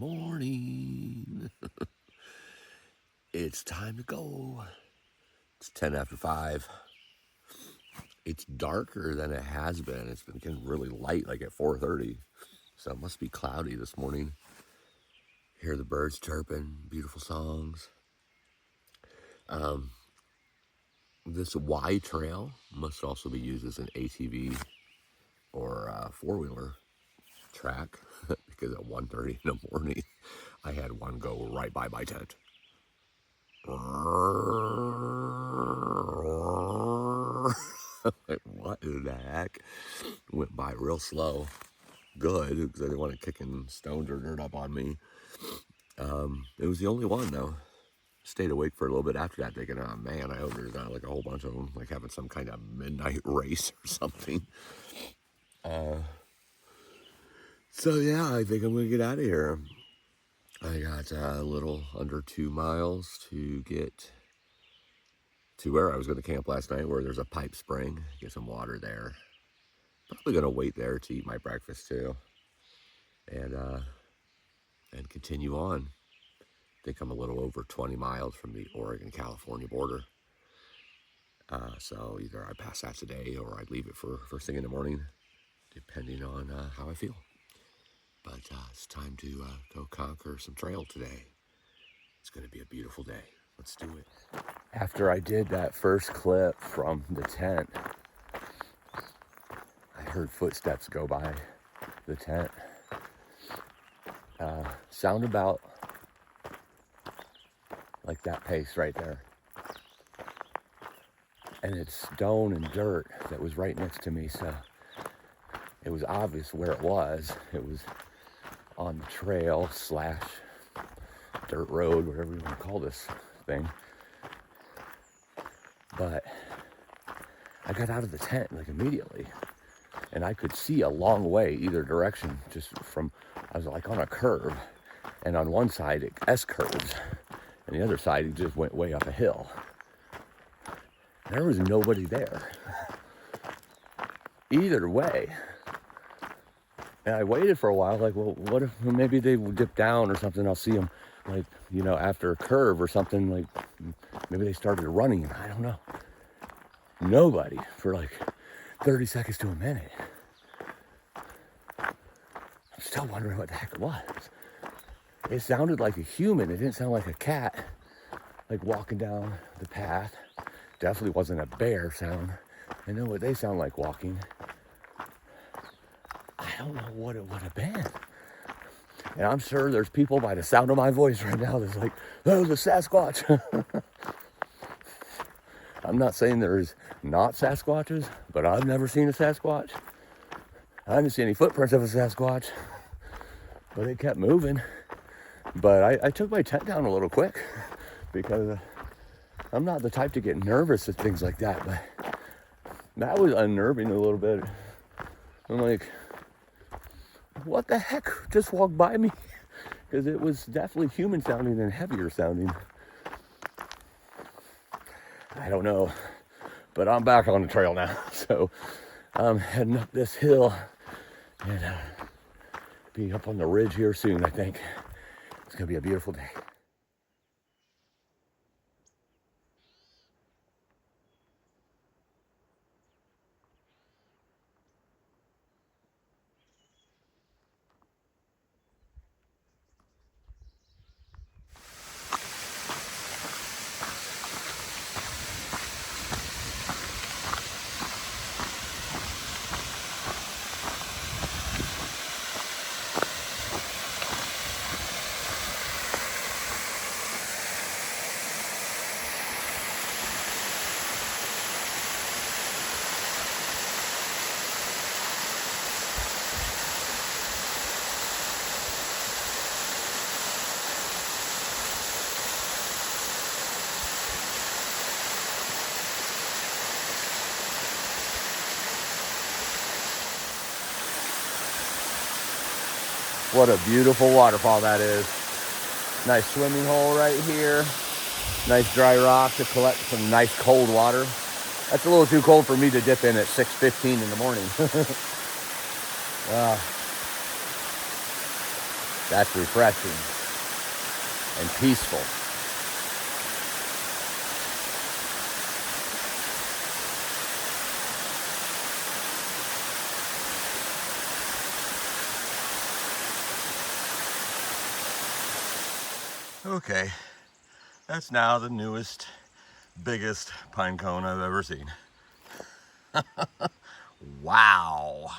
morning. It's time to go. It's 10 after 5. It's darker than it has been. It's been getting really light, like at 4:30. So it must be cloudy this morning. Hear the birds chirping, beautiful songs. This Y trail must also be used as an ATV or four-wheeler track because at 1:30 in the morning, I had one go right by my tent. Like, what in the heck? Went by real slow. Good, because I didn't want it kicking stones or dirt up on me. It was the only one, though. Stayed awake for a little bit after that, thinking, oh man, I hope there's not like a whole bunch of them, like having some kind of midnight race or something. So yeah, I think I'm gonna get out of here. I got a little under 2 miles to get to where I was going to camp last night, where there's a pipe spring. Get some water there. Probably going to wait there to eat my breakfast too, and continue on. I think I'm a little over 20 miles from the Oregon-California border. So either I pass that today or I'd leave it for first thing in the morning, depending on how I feel. But it's time to go conquer some trail today. It's going to be a beautiful day. Let's do it. After I did that first clip from the tent, I heard footsteps go by the tent. Sound about like that pace right there. And it's stone and dirt that was right next to me, so it was obvious where it was. It was on the trail / dirt road, whatever you want to call this thing. But I got out of the tent like immediately, and I could see a long way either direction. Just from, I was like on a curve, and on one side it S-curves, and the other side it just went way up a hill. There was nobody there either way. And I waited for a while, like, well, what if maybe they will dip down or something? I'll see them, like, you know, after a curve or something, like, maybe they started running. I don't know. Nobody for like 30 seconds to a minute. I'm still wondering what the heck it was. It sounded like a human. It didn't sound like a cat, like walking down the path. Definitely wasn't a bear sound. I know what they sound like walking. I don't know what it would have been. And I'm sure there's people by the sound of my voice right now that's like, oh, the Sasquatch. I'm not saying there's not Sasquatches, but I've never seen a Sasquatch. I didn't see any footprints of a Sasquatch, but it kept moving. But I took my tent down a little quick because I'm not the type to get nervous at things like that, but that was unnerving a little bit. I'm like, what the heck just walked by me? Because it was definitely human sounding and heavier sounding. I don't know, but I'm back on the trail now. So I'm heading up this hill and be up on the ridge here soon, I think. It's gonna be a beautiful day. What a beautiful waterfall that is. Nice swimming hole right here. Nice dry rock to collect some nice cold water. That's a little too cold for me to dip in at 6:15 in the morning. That's refreshing and peaceful. Okay, that's now the newest, biggest pine cone I've ever seen. Wow.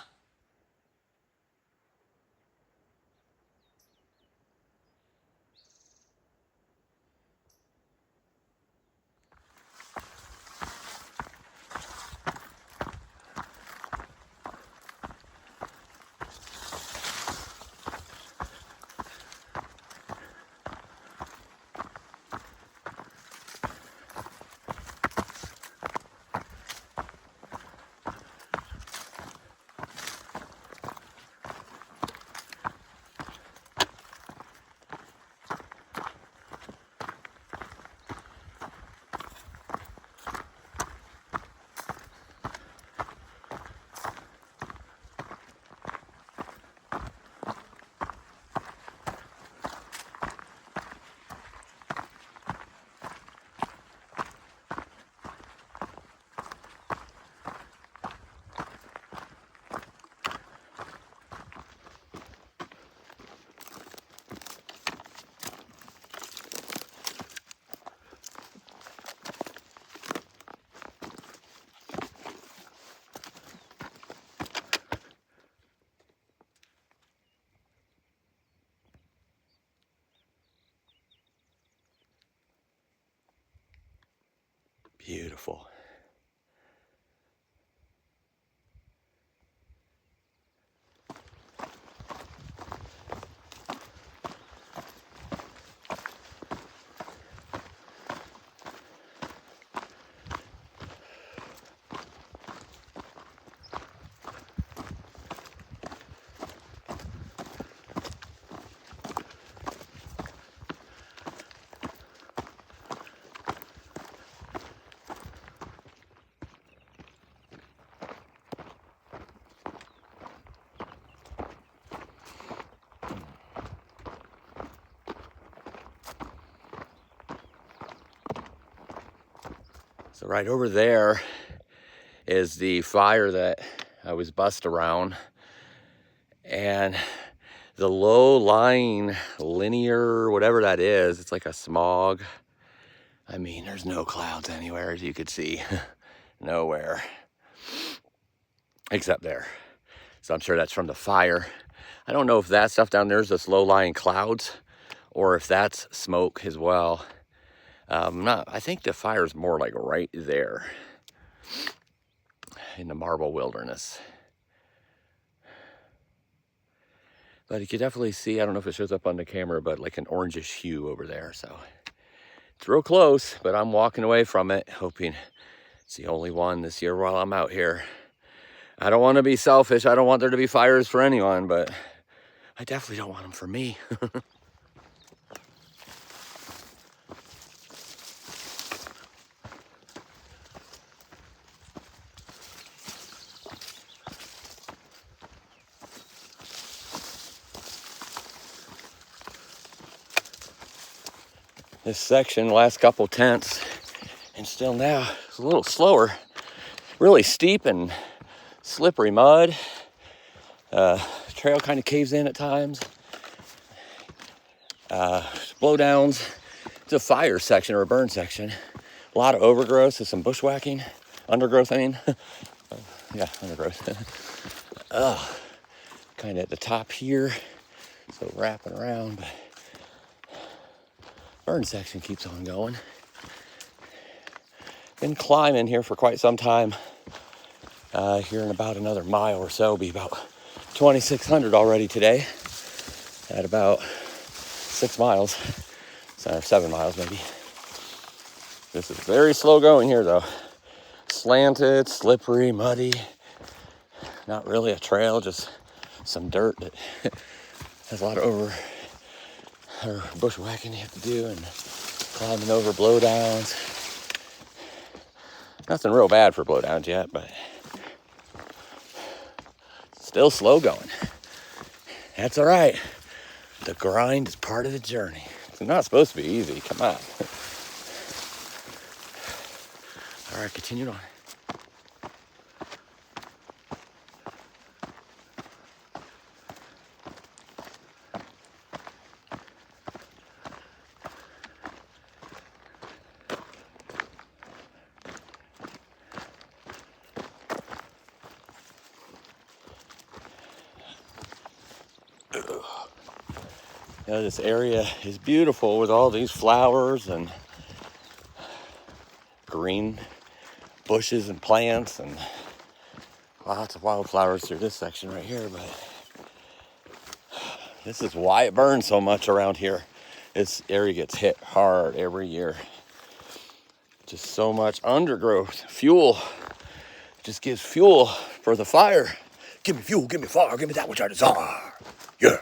Beautiful. So right over there is the fire that I was bussed around, and the low-lying linear, whatever that is, it's like a smog. I mean, there's no clouds anywhere, as you could see. Nowhere. Except there. So I'm sure that's from the fire. I don't know if that stuff down there is just low-lying clouds, or if that's smoke as well. I think the fire's more like right there in the marble wilderness. But you can definitely see, I don't know if it shows up on the camera, but like an orangish hue over there. So it's real close, but I'm walking away from it, hoping it's the only one this year while I'm out here. I don't want to be selfish. I don't want there to be fires for anyone, but I definitely don't want them for me. This section, last couple tents, and still now, it's a little slower. Really steep and slippery mud. Trail kind of caves in at times. Blowdowns. It's a fire section or a burn section. A lot of overgrowth, so some bushwhacking. Undergrowth, I mean. Yeah, undergrowth. Kind of at the top here. So wrapping around, but burn section keeps on going. Been climbing here for quite some time. Here in about another mile or so, be about 2,600 already today. At about 6 miles, or 7 miles maybe. This is very slow going here though. Slanted, slippery, muddy. Not really a trail, just some dirt that has a lot of bushwhacking you have to do, and climbing over blowdowns. Nothing real bad for blowdowns yet, but still slow going. That's all right. The grind is part of the journey. It's not supposed to be easy. Come on. All right, continue on. You know, this area is beautiful with all these flowers and green bushes and plants and lots of wildflowers through this section right here, but this is why it burns so much around here. This area gets hit hard every year. Just so much undergrowth. Fuel. Just gives fuel for the fire. Give me fuel, give me fire, give me that which I desire. Yeah.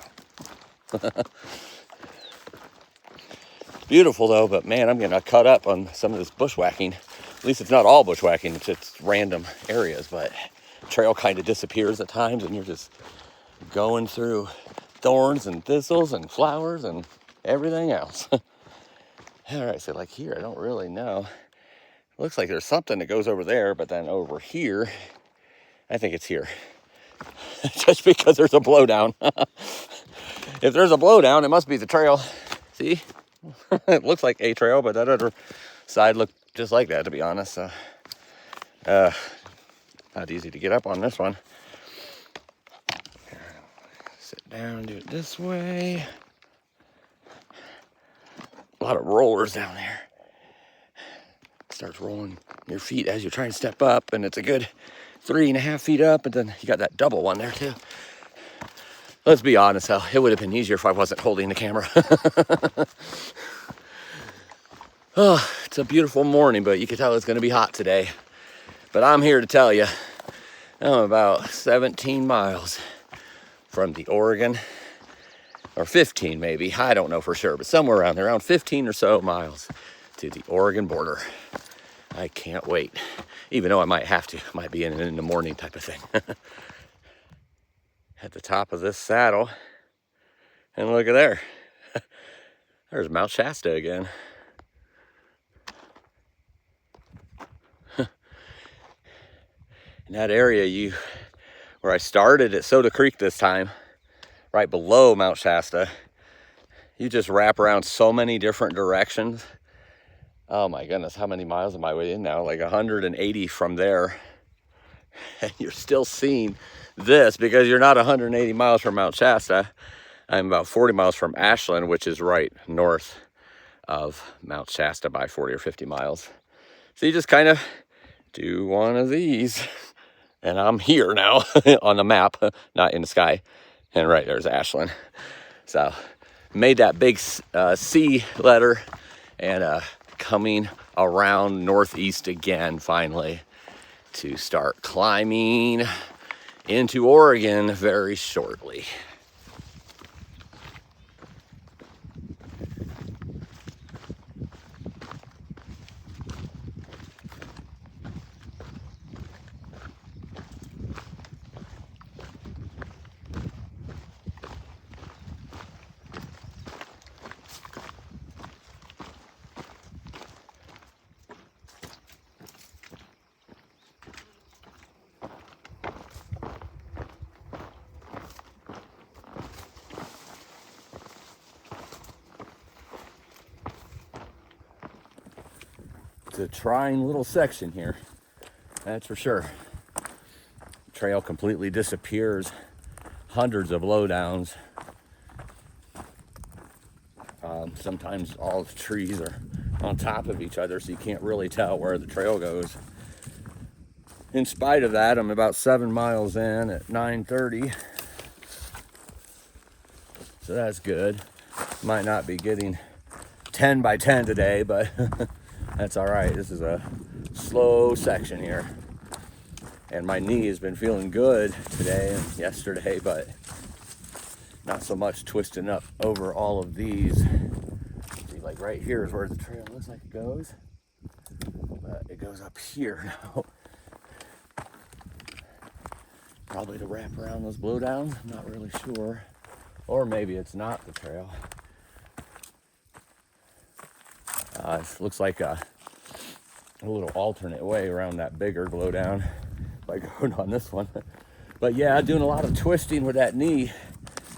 Beautiful though, but man, I'm gonna cut up on some of this bushwhacking. At least it's not all bushwhacking, it's just random areas, but trail kind of disappears at times and you're just going through thorns and thistles and flowers and everything else. All right, so like here, I don't really know. Looks like there's something that goes over there, but then over here, I think it's here. Just because there's a blowdown. If there's a blowdown, it must be the trail. See? It looks like a trail, but that other side looked just like that, to be honest. So, not easy to get up on this one. Sit down, do it this way. A lot of rollers down there. Starts rolling your feet as you're trying to step up, and it's a good 3.5 feet up, and then you got that double one there too. Let's be honest, though, it would have been easier if I wasn't holding the camera. Oh, it's a beautiful morning, but you can tell it's going to be hot today. But I'm here to tell you, I'm about 17 miles from the Oregon, or 15 maybe, I don't know for sure, but somewhere around there, around 15 or so miles to the Oregon border. I can't wait, even though I might have to. Might be in the morning type of thing. At the top of this saddle, and look at there. There's Mount Shasta again. In that area where I started at Soda Creek this time, right below Mount Shasta, you just wrap around so many different directions. Oh my goodness, how many miles am I in now? Like 180 from there. And you're still seeing this because you're not 180 miles from Mount Shasta. I'm about 40 miles from Ashland, which is right north of Mount Shasta by 40 or 50 miles. So you just kind of do one of these. And I'm here now on the map, not in the sky. And right there's Ashland. So made that big C letter and coming around northeast again finally to start climbing into Oregon very shortly. It's a trying little section here, that's for sure. Trail completely disappears, hundreds of blowdowns. Sometimes all the trees are on top of each other, so you can't really tell where the trail goes. In spite of that, I'm about 7 miles in at 9:30, so that's good. Might not be getting 10 by 10 today, but that's all right. This is a slow section here. And my knee has been feeling good today and yesterday, but not so much twisting up over all of these. See, like right here is where the trail looks like it goes. But it goes up here now. Probably to wrap around those blowdowns, I'm not really sure. Or maybe it's not the trail. It looks like a little alternate way around that bigger blowdown by going on this one. But yeah, doing a lot of twisting with that knee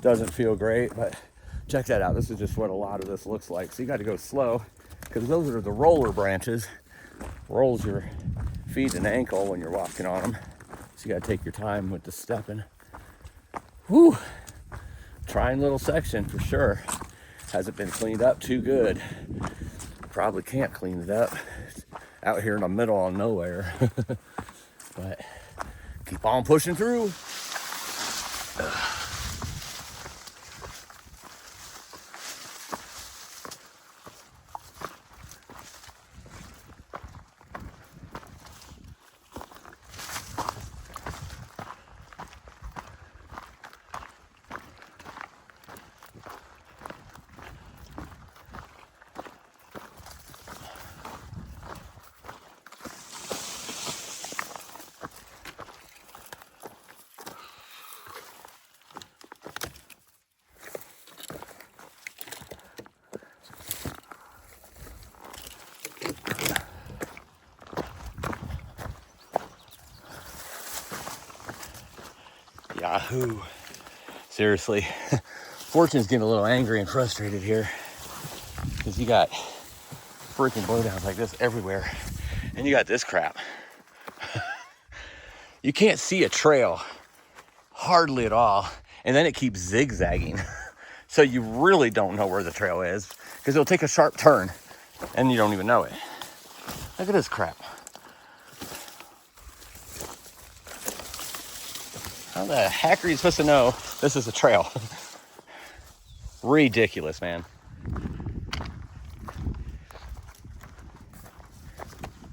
doesn't feel great, but check that out. This is just what a lot of this looks like. So you got to go slow because those are the roller branches. Rolls your feet and ankle when you're walking on them. So you got to take your time with the stepping. Whew. Trying little section for sure. Hasn't been cleaned up too good. Probably can't clean it up. It's out here in the middle of nowhere. But keep on pushing through. Yahoo. Seriously. Fortune's getting a little angry and frustrated here because you got freaking blowdowns like this everywhere and you got this crap. You can't see a trail hardly at all, and then it keeps zigzagging. So you really don't know where the trail is because it'll take a sharp turn and you don't even know it. Look at this crap. How the heck are you supposed to know this is a trail? Ridiculous, man.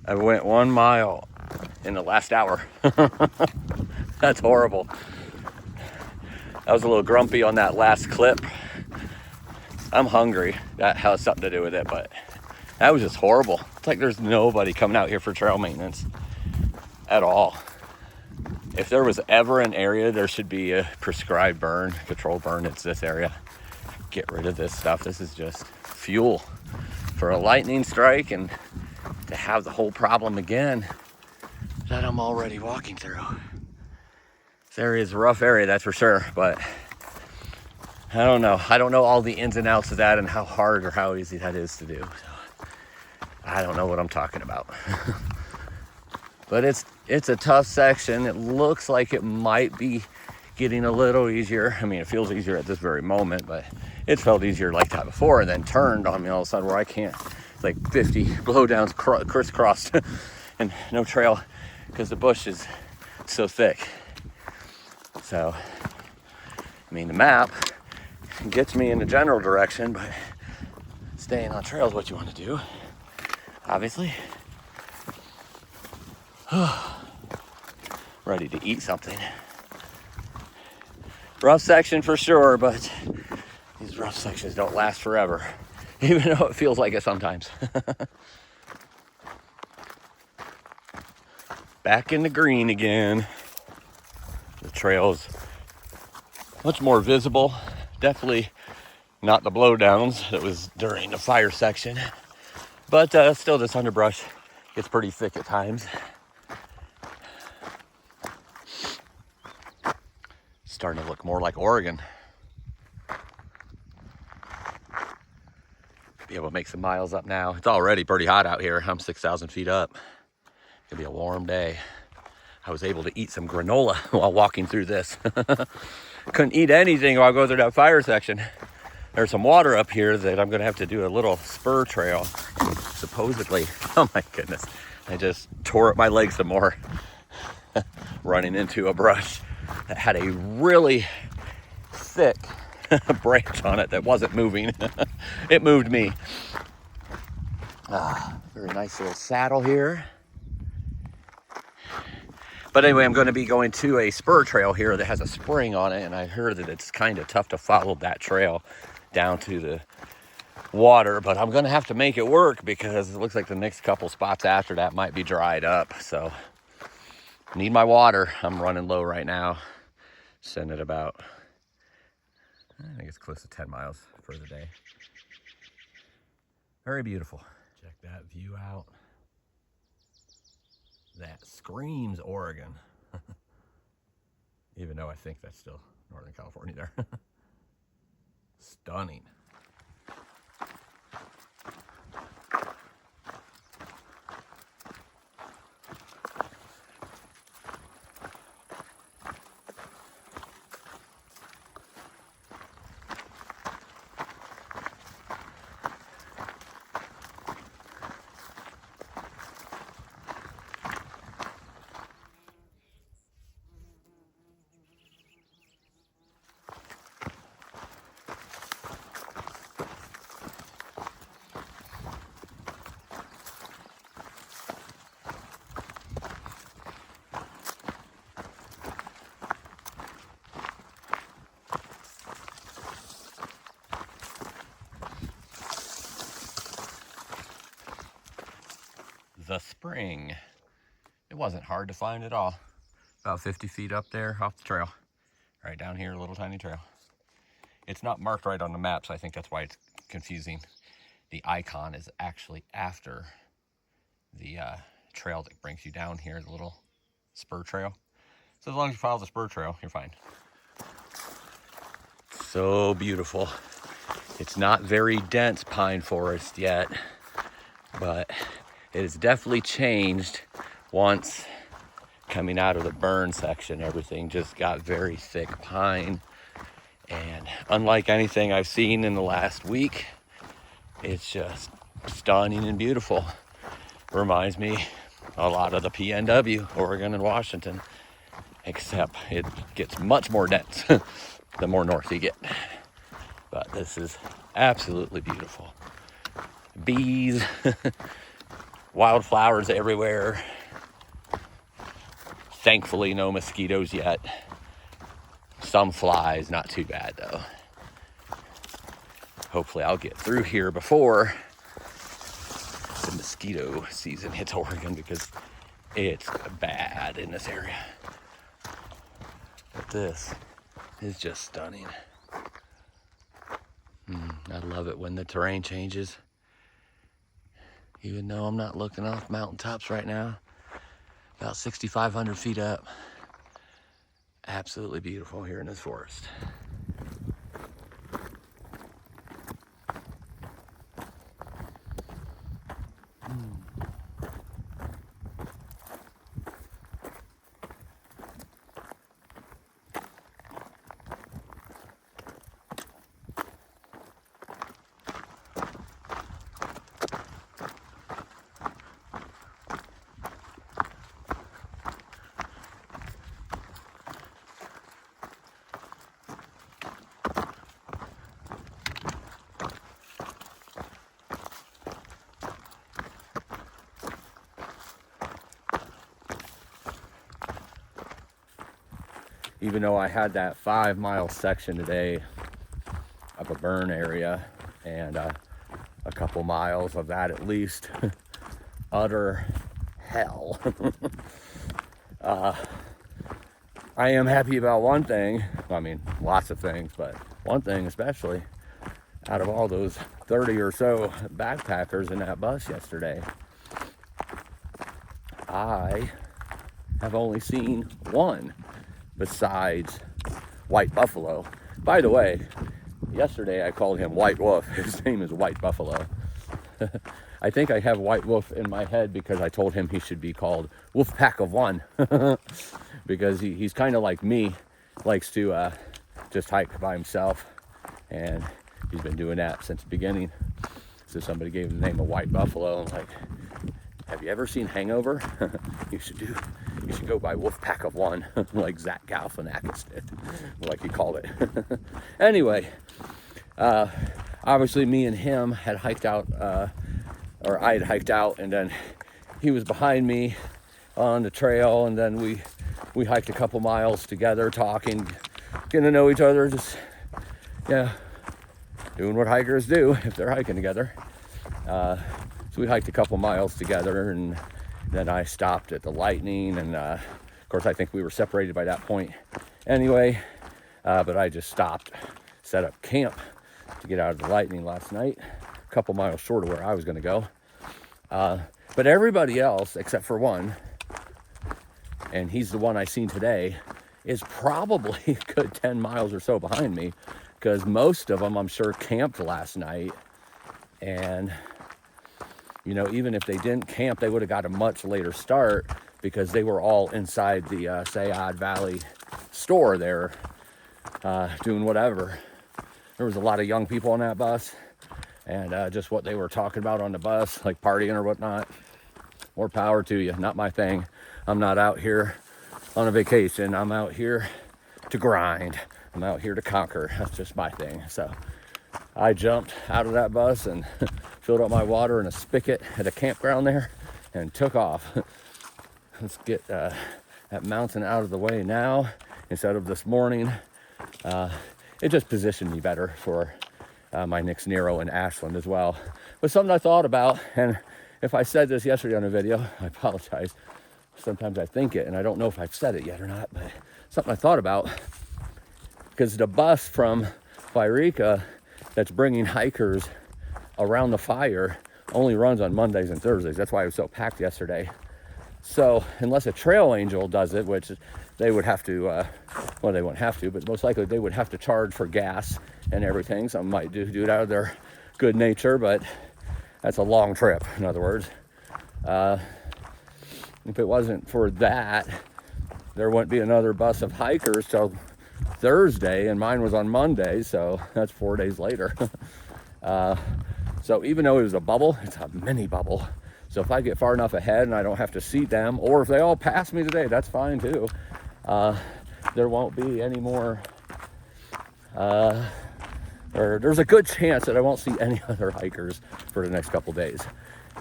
I went 1 mile in the last hour. That's horrible. I was a little grumpy on that last clip. I'm hungry. That has something to do with it, but that was just horrible. It's like there's nobody coming out here for trail maintenance at all. If there was ever an area there should be a prescribed burn, controlled burn, it's this area. Get rid of this stuff. This is just fuel for a lightning strike and to have the whole problem again that I'm already walking through. This area is a rough area, that's for sure, but I don't know. I don't know all the ins and outs of that and how hard or how easy that is to do. So I don't know what I'm talking about. But it's a tough section. It looks like it might be getting a little easier. I mean, it feels easier at this very moment, but it felt easier like that before and then turned on me all of a sudden where I can't. It's like 50 blowdowns crisscrossed and no trail because the bush is so thick. So, I mean, the map gets me in the general direction, but staying on trail is what you want to do, obviously. Ready to eat something. Rough section for sure, but these rough sections don't last forever, even though it feels like it sometimes. Back in the green again. The trail's much more visible. Definitely not the blowdowns that was during the fire section, but still this underbrush gets pretty thick at times. Starting to look more like Oregon. Be able to make some miles up now. It's already pretty hot out here. I'm 6,000 feet up. It's gonna be a warm day. I was able to eat some granola while walking through this. Couldn't eat anything while I go through that fire section. There's some water up here that I'm gonna have to do a little spur trail. Supposedly, oh my goodness. I just tore up my legs some more running into a brush that had a really thick branch on it that wasn't moving. It moved me. Very nice little saddle here. But anyway, I'm going to be going to a spur trail here that has a spring on it, and I heard that it's kind of tough to follow that trail down to the water, but I'm going to have to make it work because it looks like the next couple spots after that might be dried up. So need my water. I'm running low right now. Sitting at about I think it's close to 10 miles for the day. Very beautiful. Check that view out. That screams Oregon. Even though I think that's still Northern California there. Stunning. The spring. It wasn't hard to find at all. About 50 feet up there off the trail. Right down here, a little tiny trail. It's not marked right on the map, so I think that's why it's confusing. The icon is actually after the trail that brings you down here, the little spur trail. So as long as you follow the spur trail, you're fine. So beautiful. It's not very dense pine forest yet, but it has definitely changed once coming out of the burn section. Everything just got very thick pine. And unlike anything I've seen in the last week, it's just stunning and beautiful. Reminds me a lot of the PNW, Oregon and Washington, except it gets much more dense the more north you get. But this is absolutely beautiful. Bees, wildflowers everywhere. Thankfully, no mosquitoes yet. Some flies, not too bad though. Hopefully I'll get through here before the mosquito season hits Oregon, because it's bad in this area. But this is just stunning. I love it when the terrain changes. Even though I'm not looking off mountaintops right now, about 6,500 feet up. Absolutely beautiful here in this forest. Even though I had that 5-mile section today of a burn area, and a couple miles of that at least utter hell. I am happy about one thing. I mean, lots of things, but one thing especially, out of all those 30 or so backpackers in that bus yesterday, I have only seen one besides White Buffalo. By the way, yesterday I called him White Wolf. His name is White Buffalo. I think I have White Wolf in my head because I told him he should be called Wolf Pack of One. Because he's kind of like me, likes to just hike by himself, and he's been doing that since the beginning. So somebody gave him the name of White Buffalo. I'm like, have you ever seen Hangover? You should go by Wolf Pack of One, like Zach Galifianakis did, like he called it. Anyway, obviously me and him had hiked out, or I had hiked out, and then he was behind me on the trail, and then we hiked a couple miles together, talking, getting to know each other, just, yeah, doing what hikers do if they're hiking together. So we hiked a couple miles together, and then I stopped at the Lightning, and of course I think we were separated by that point anyway, but I just stopped set up camp to get out of the lightning last night, a couple miles short of where I was going to go. But everybody else, except for one, and he's the one I seen today, is probably a good 10 miles or so behind me, because most of them, I'm sure, camped last night. And, you know, even if they didn't camp, they would have got a much later start because they were all inside the Sayad Valley store there doing whatever. There was a lot of young people on that bus, and just what they were talking about on the bus, like partying or whatnot. More power to you. Not my thing. I'm not out here on a vacation. I'm out here to grind. I'm out here to conquer. That's just my thing. So I jumped out of that bus and filled up my water in a spigot at a campground there and took off. Let's get that mountain out of the way now instead of this morning. It just positioned me better for my next Nero and Ashland as well. But something I thought about, and if I said this yesterday on a video, I apologize. Sometimes I think it, and I don't know if I've said it yet or not, but something I thought about, because the bus from Wairika that's bringing hikers around the fire only runs on Mondays and Thursdays. That's why it was so packed yesterday. So unless a trail angel does it, which they would have to, well, they wouldn't have to, but most likely they would have to charge for gas and everything. Some might do it out of their good nature, but that's a long trip, in other words. If it wasn't for that, there wouldn't be another bus of hikers till Thursday, and mine was on Monday, so that's 4 days later. So even though it was a bubble, it's a mini bubble. So if I get far enough ahead and I don't have to see them, or if they all pass me today, that's fine too. There won't be any more, or there's a good chance that I won't see any other hikers for the next couple days.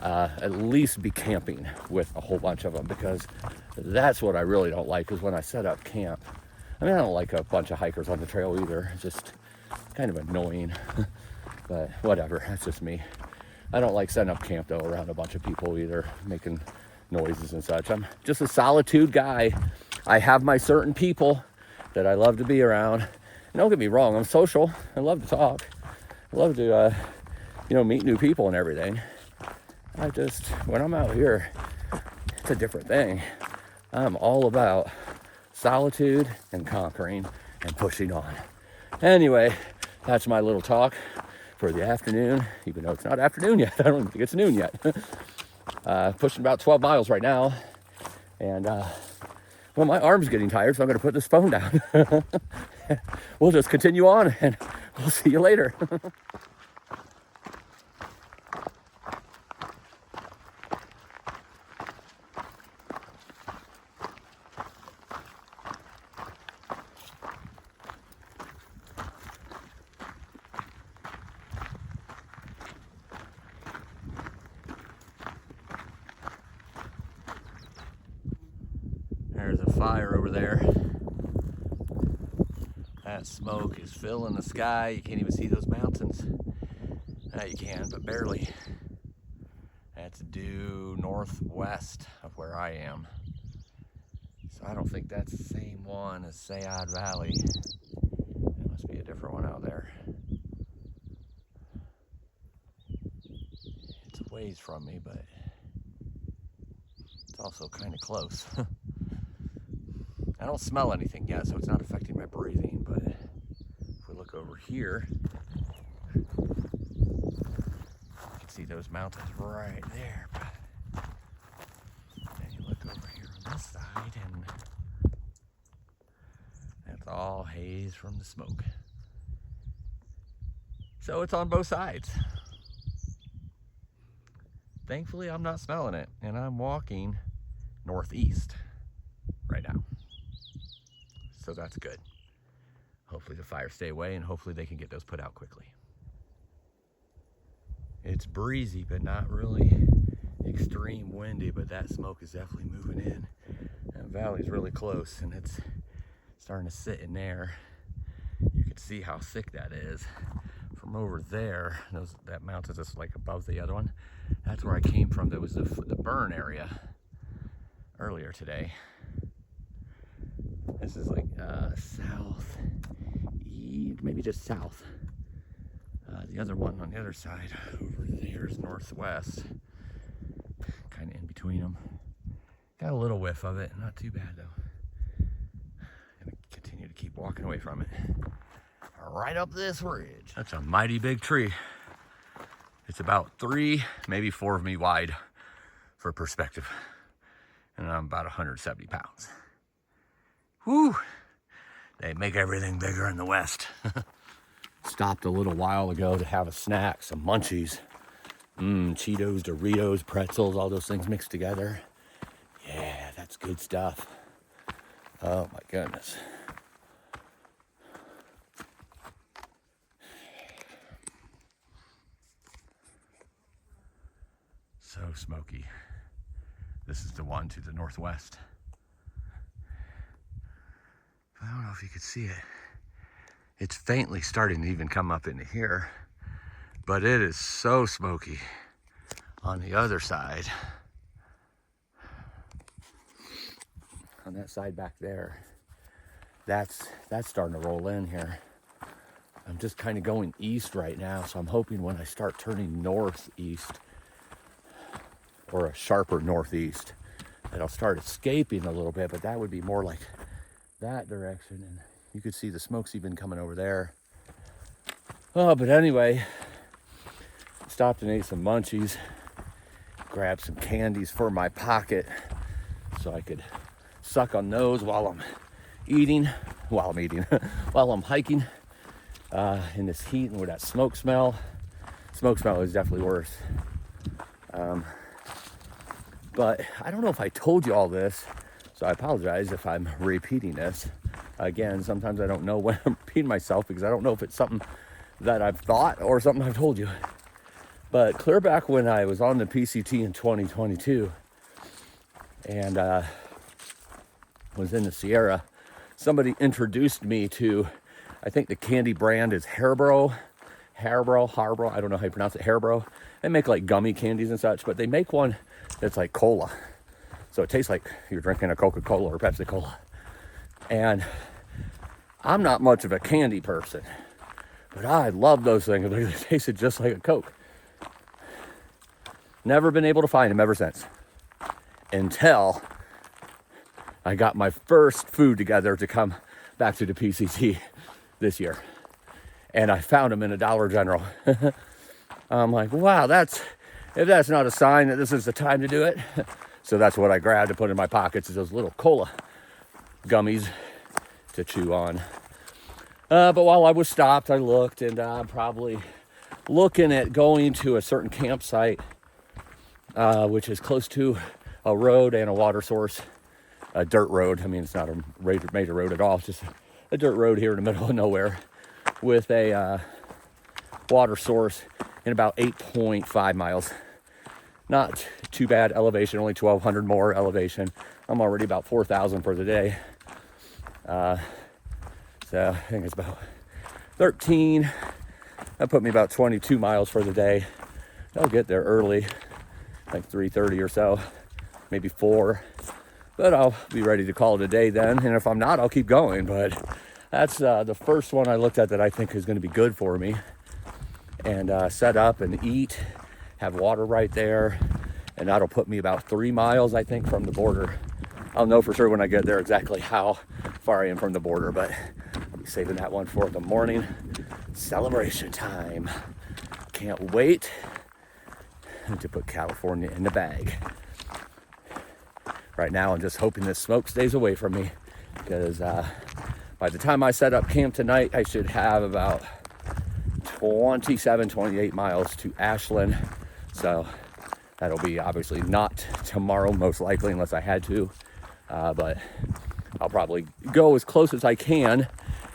At least be camping with a whole bunch of them, because that's what I really don't like, is when I set up camp. I mean, I don't like a bunch of hikers on the trail either. It's just kind of annoying, but whatever, that's just me. I don't like setting up camp though around a bunch of people either, making noises and such. I'm just a solitude guy. I have my certain people that I love to be around. And don't get me wrong, I'm social. I love to talk. I love to, meet new people and everything. I just, when I'm out here, it's a different thing. I'm all about solitude and conquering and pushing on. Anyway, that's my little talk for the afternoon, even though it's not afternoon yet. I don't think it's noon yet. Pushing about 12 miles right now. And, well, my arm's getting tired, so I'm going to put this phone down. We'll just continue on, and we'll see you later. There's a fire over there. That smoke is filling the sky. You can't even see those mountains. Now you can, but barely. That's due northwest of where I am. So I don't think that's the same one as Sayad Valley. It must be a different one out there. It's a ways from me, but it's also kind of close. I don't smell anything yet, so it's not affecting my breathing, but if we look over here, you can see those mountains right there. But then you look over here on this side, and that's all haze from the smoke. So it's on both sides. Thankfully, I'm not smelling it, and I'm walking northeast right now. So that's good. Hopefully the fires stay away, and hopefully they can get those put out quickly. It's breezy, but not really extreme windy, but that smoke is definitely moving in. That valley's really close, and it's starting to sit in there. You can see how thick that is. From over there, that mountain is like above the other one. That's where I came from. There was the burn area earlier today. This is like southeast maybe just south. The other one on the other side over there is northwest, kind of in between them. Got a little whiff of it, not too bad though. Gonna continue to keep walking away from it. Right up this ridge. That's a mighty big tree. It's about 3, maybe 4 of me wide for perspective. And I'm about 170 pounds. Whew! They make everything bigger in the West. Stopped a little while ago to have a snack, some munchies. Cheetos, Doritos, pretzels, all those things mixed together. Yeah, that's good stuff. Oh my goodness. So smoky. This is the one to the northwest. I don't know if you could see it. It's faintly starting to even come up into here, but it is so smoky on the other side. On that side back there, that's starting to roll in here. I'm just kind of going east right now, so I'm hoping when I start turning northeast, or a sharper northeast, that I'll start escaping a little bit, but that would be more like that direction, and you could see the smoke's even coming over there. Oh, but anyway, stopped and ate some munchies, grabbed some candies for my pocket so I could suck on those while I'm hiking in this heat and with that smoke smell. Smoke smell is definitely worse. But I don't know if I told you all this, so I apologize if I'm repeating this. Again, sometimes I don't know when I'm repeating myself because I don't know if it's something that I've thought or something I've told you. But clear back when I was on the PCT in 2022 and was in the Sierra, somebody introduced me to, I think the candy brand is Haribo, I don't know how you pronounce it, Haribo. They make like gummy candies and such, but they make one that's like cola. So it tastes like you're drinking a Coca-Cola or Pepsi-Cola. And I'm not much of a candy person, but I love those things. They tasted just like a Coke. Never been able to find them ever since. Until I got my first food together to come back to the PCT this year. And I found them in a Dollar General. I'm like, wow, if that's not a sign that this is the time to do it. So that's what I grabbed to put in my pockets, is those little cola gummies to chew on. But while I was stopped, I looked, and I'm probably looking at going to a certain campsite, which is close to a road and a water source, a dirt road. I mean, it's not a major road at all. It's just a dirt road here in the middle of nowhere with a water source in about 8.5 miles. Not too bad elevation, only 1,200 more elevation. I'm already about 4,000 for the day. So I think it's about 13. That put me about 22 miles for the day. I'll get there early, like 3:30 or so, maybe 4. But I'll be ready to call it a day then. And if I'm not, I'll keep going. But that's the first one I looked at that I think is going to be good for me. And set up and eat, have water right there. And that'll put me about 3 miles, I think, from the border. I'll know for sure when I get there exactly how far I am from the border, but I'll be saving that one for the morning celebration time. Can't wait to put California in the bag. Right now, I'm just hoping this smoke stays away from me, because by the time I set up camp tonight, I should have about 28 miles to Ashland. So that'll be obviously not tomorrow, most likely, unless I had to. But I'll probably go as close as I can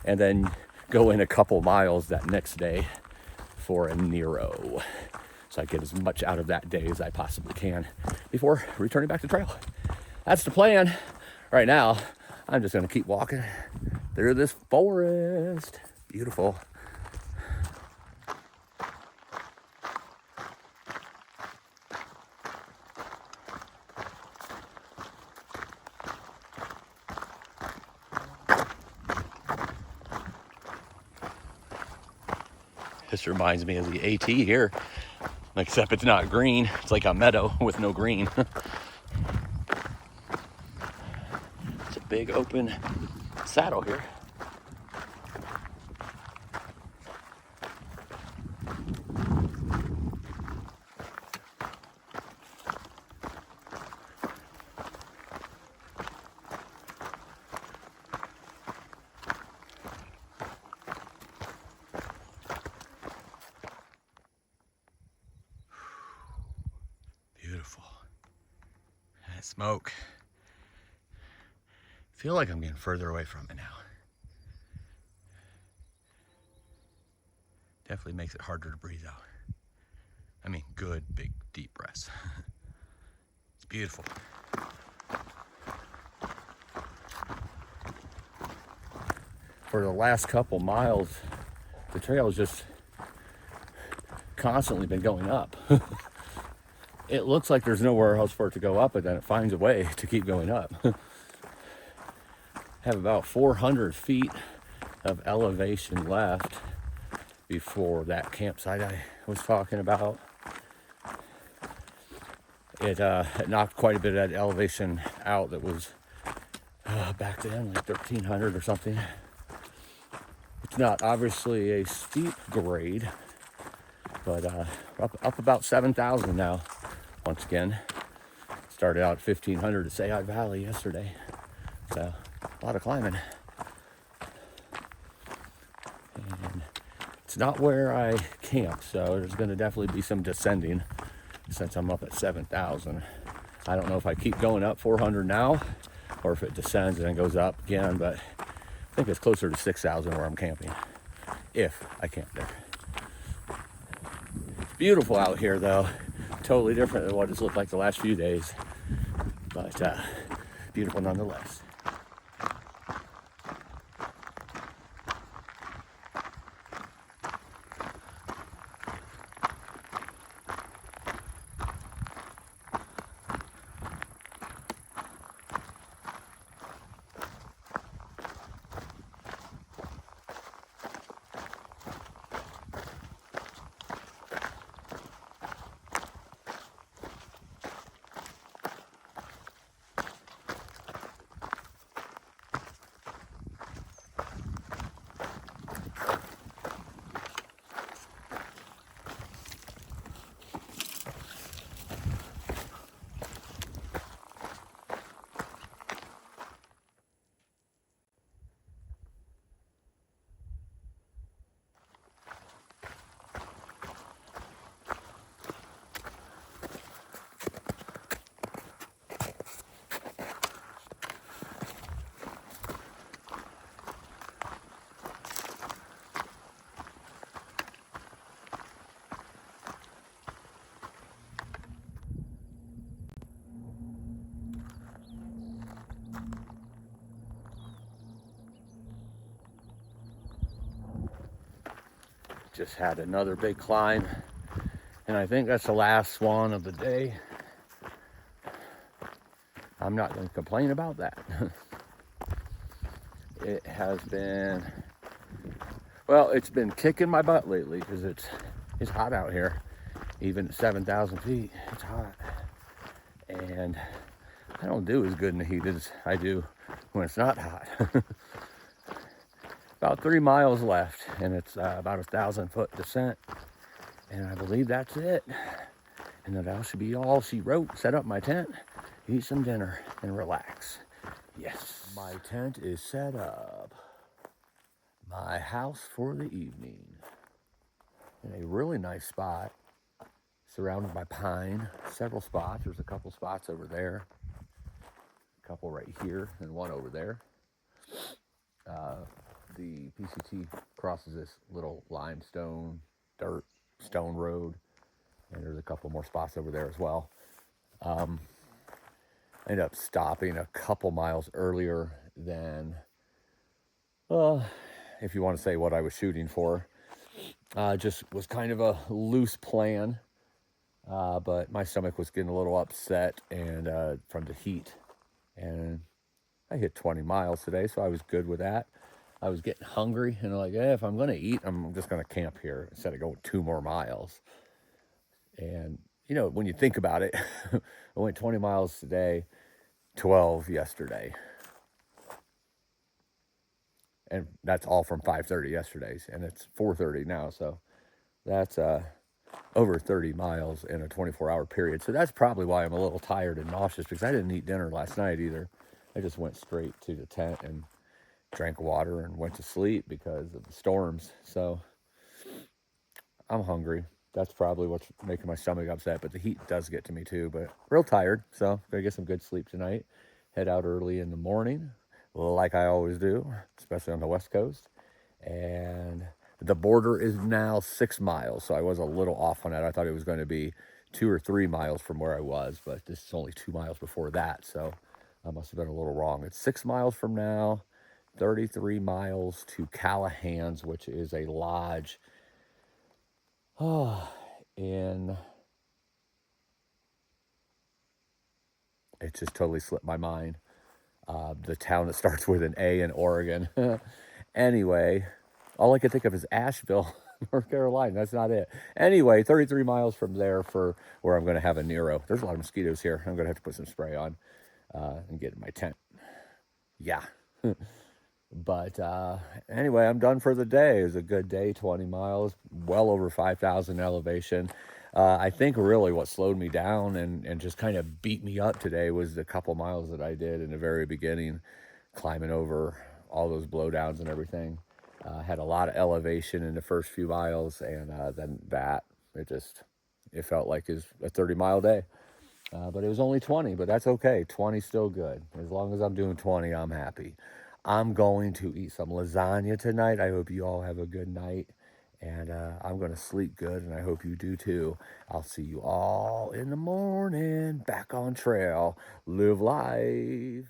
and then go in a couple miles that next day for a Nero. So I get as much out of that day as I possibly can before returning back to trail. That's the plan. Right now, I'm just gonna keep walking through this forest. Beautiful. This reminds me of the AT here, except it's not green. It's like a meadow with no green. It's a big open saddle here. Beautiful. That smoke. I feel like I'm getting further away from it now. Definitely makes it harder to breathe out. I mean, good, big, deep breaths. It's beautiful. For the last couple miles, the trail has just constantly been going up. It looks like there's nowhere else for it to go up, but then it finds a way to keep going up. Have about 400 feet of elevation left before that campsite I was talking about. It knocked quite a bit of that elevation out that was back then, like 1,300 or something. It's not obviously a steep grade, but up about 7,000 now. Once again, started out at 1,500 at Sayot Valley yesterday, so a lot of climbing. And it's not where I camp, so there's going to definitely be some descending since I'm up at 7,000. I don't know if I keep going up 400 now or if it descends and then goes up again, but I think it's closer to 6,000 where I'm camping, if I camp there. It's beautiful out here though. Totally different than what it's looked like the last few days, but beautiful nonetheless. Just had another big climb, and I think that's the last one of the day. I'm not going to complain about that. It has been, well, it's been kicking my butt lately because it's hot out here. Even at 7,000 feet, it's hot. And I don't do as good in the heat as I do when it's not hot. About 3 miles left, and it's about 1,000-foot descent, and I believe that's it. And that should be all she wrote. Set up my tent, eat some dinner, and relax. Yes, my tent is set up. My house for the evening. In a really nice spot, surrounded by pine. Several spots. There's a couple spots over there, a couple right here, and one over there. The PCT crosses this little limestone, dirt, stone road, and there's a couple more spots over there as well. I ended up stopping a couple miles earlier than, if you want to say what I was shooting for. Just was kind of a loose plan, but my stomach was getting a little upset and from the heat, and I hit 20 miles today, so I was good with that. I was getting hungry and like, if I'm going to eat, I'm just going to camp here instead of going 2 more miles. And, when you think about it, I went 20 miles today, 12 yesterday. And that's all from 5:30 yesterday's, and it's 4:30 now. So that's over 30 miles in a 24-hour period. So that's probably why I'm a little tired and nauseous, because I didn't eat dinner last night either. I just went straight to the tent and drank water and went to sleep because of the storms. So I'm hungry. That's probably what's making my stomach upset, but the heat does get to me too. But real tired, so gonna get some good sleep tonight. Head out early in the morning, like I always do, especially on the West Coast. And the border is now 6 miles, so I was a little off on that. I thought it was going to be 2 or 3 miles from where I was, but this is only 2 miles before that, so I must have been a little wrong. It's 6 miles from now, 33 miles to Callahan's, which is a lodge in, it just totally slipped my mind. The town that starts with an A in Oregon. Anyway, all I could think of is Asheville, North Carolina. That's not it. Anyway, 33 miles from there for where I'm going to have a Nero. There's a lot of mosquitoes here. I'm going to have to put some spray on and get in my tent. Yeah. But anyway, I'm done for the day. It was a good day, 20 miles, well over 5,000 elevation. I think really what slowed me down and just kind of beat me up today was the couple miles that I did in the very beginning, climbing over all those blowdowns and everything. Had a lot of elevation in the first few miles, and then it felt like it was a 30-mile day. But it was only 20, but that's okay. 20 still good. As long as I'm doing 20, I'm happy. I'm going to eat some lasagna tonight. I hope you all have a good night. And I'm going to sleep good, and I hope you do too. I'll see you all in the morning, back on trail. Live life.